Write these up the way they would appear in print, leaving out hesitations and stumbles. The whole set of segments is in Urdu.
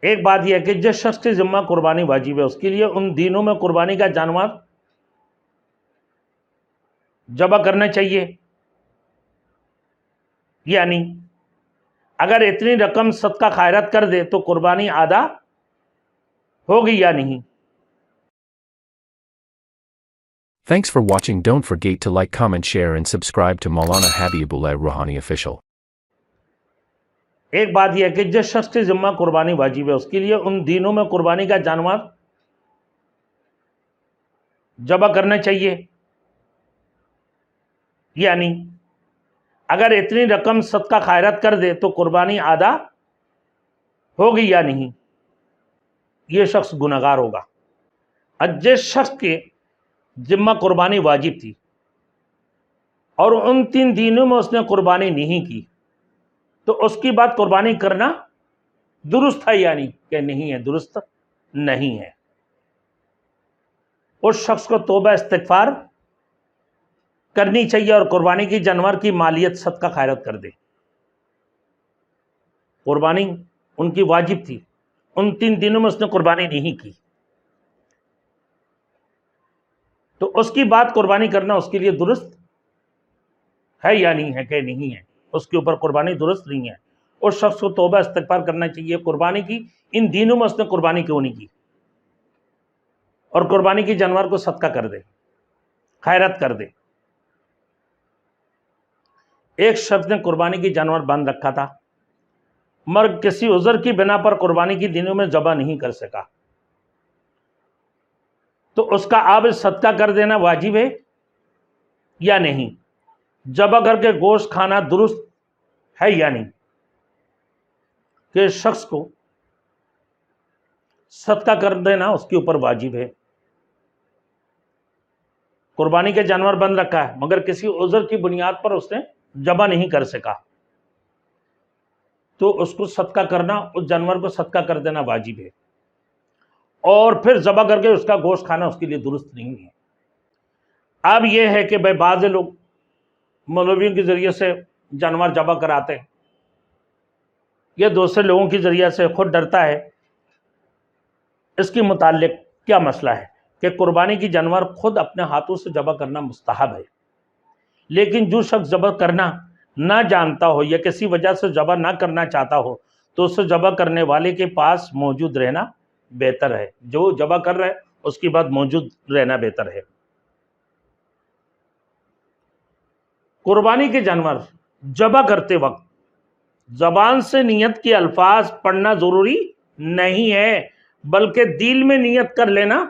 ایک بات یہ ہے کہ جس شخص کے ذمہ قربانی واجب ہے اس کے لیے ان دنوں میں قربانی کا جانور ذبح کرنا چاہیے، یعنی اگر اتنی رقم صدقہ خیرات کر دے تو قربانی ادا ہوگی یا نہیں۔ Thanks for watching. Don't forget to like, comment, share and subscribe to Maulana Habibullah Rouhani Official. ایک بات یہ ہے کہ جس شخص کے ذمہ قربانی واجب ہے اس کے لیے ان دنوں میں قربانی کا جانور ذبح کرنا چاہیے، یعنی اگر اتنی رقم صدقہ خیرات کر دے تو قربانی ادا ہوگی یا نہیں، یہ شخص گنہگار ہوگا۔ جس شخص کے ذمہ قربانی واجب تھی اور ان 3 دنوں میں اس نے قربانی نہیں کی تو اس کی بات قربانی کرنا درست ہے یعنی کہ نہیں ہے، درست نہیں ہے۔ اس شخص کو توبہ استغفار کرنی چاہیے اور قربانی کی جانور کی مالیت صدقہ خیرات کر دے۔ قربانی ان کی واجب تھی، ان 3 دنوں میں اس نے قربانی نہیں کی تو اس کی بات قربانی کرنا اس کے لیے درست ہے یا نہیں ہے کہ نہیں ہے، اس کے اوپر قربانی درست نہیں ہے۔ اس شخص کو توبہ استغفار کرنا چاہیے، قربانی کی ان دنوں میں اس نے قربانی کیوں نہیں کی اور قربانی کی جانور کو صدقہ کر دے، خیرات کر دے۔ ایک شخص نے قربانی کی جانور باندھ رکھا تھا مگر کسی عذر کی بنا پر قربانی کی دنوں میں ذبح نہیں کر سکا تو اس کا اب صدقہ کر دینا واجب ہے یا نہیں، ذبح کر کے گوشت کھانا درست ہے یا نہیں، کہ اس شخص کو صدقہ کر دینا اس کے اوپر واجب ہے۔ قربانی کے جانور بند رکھا ہے مگر کسی عذر کی بنیاد پر اس نے ذبح نہیں کر سکا تو اس کو صدقہ کرنا، اس جانور کو صدقہ کر دینا واجب ہے، اور پھر ذبح کر کے اس کا گوشت کھانا اس کے لیے درست نہیں ہے۔ اب یہ ہے کہ بعض لوگ مولویوں کے ذریعے سے جانور ذبح کراتے ہیں یا دوسرے لوگوں کے ذریعے سے، خود ڈرتا ہے۔ اس کے متعلق کیا مسئلہ ہے کہ قربانی کی جانور خود اپنے ہاتھوں سے ذبح کرنا مستحب ہے، لیکن جو شخص ذبح کرنا نہ جانتا ہو یا کسی وجہ سے ذبح نہ کرنا چاہتا ہو تو اسے ذبح کرنے والے کے پاس موجود رہنا بہتر ہے، جو ذبح کر رہا ہے اس کی بات موجود رہنا بہتر ہے۔ قربانی کے جانور ذبح کرتے وقت زبان سے نیت کے الفاظ پڑھنا ضروری نہیں ہے بلکہ دل میں نیت کر لینا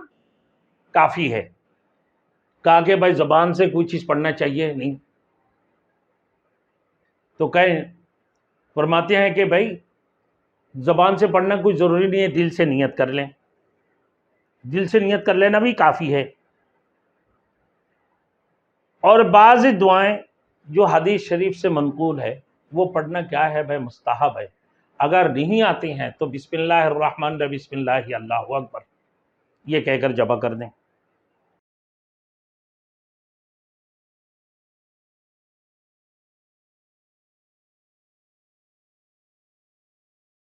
کافی ہے۔ کہا کہ بھائی زبان سے کوئی چیز پڑھنا چاہیے نہیں، تو کہیں فرماتے ہیں کہ بھائی زبان سے پڑھنا کوئی ضروری نہیں ہے، دل سے نیت کر لیں، دل سے نیت کر لینا بھی کافی ہے۔ اور بعض دعائیں جو حدیث شریف سے منقول ہے وہ پڑھنا کیا ہے بھائی مستحب ہے۔ اگر نہیں آتے ہیں تو بسم اللہ الرحمن الرحیم، بسم اللہ اللہ اکبر یہ کہہ کر ذبح کر دیں۔